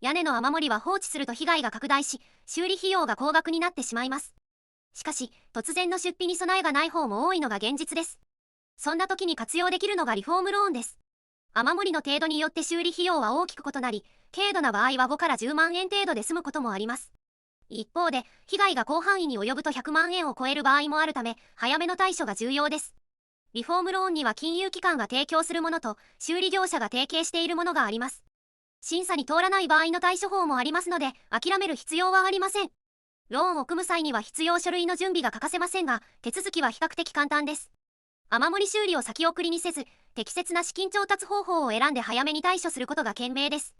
屋根の雨漏りは放置すると被害が拡大し、修理費用が高額になってしまいます。しかし、突然の出費に備えがない方も多いのが現実です。そんな時に活用できるのがリフォームローンです。雨漏りの程度によって修理費用は大きく異なり、軽度な場合は5から10万円程度で済むこともあります。一方で、被害が広範囲に及ぶと100万円を超える場合もあるため、早めの対処が重要です。リフォームローンには金融機関が提供するものと、修理業者が提携しているものがあります。審査に通らない場合の対処法もありますので、諦める必要はありません。ローンを組む際には必要書類の準備が欠かせませんが、手続きは比較的簡単です。雨漏り修理を先送りにせず、適切な資金調達方法を選んで早めに対処することが賢明です。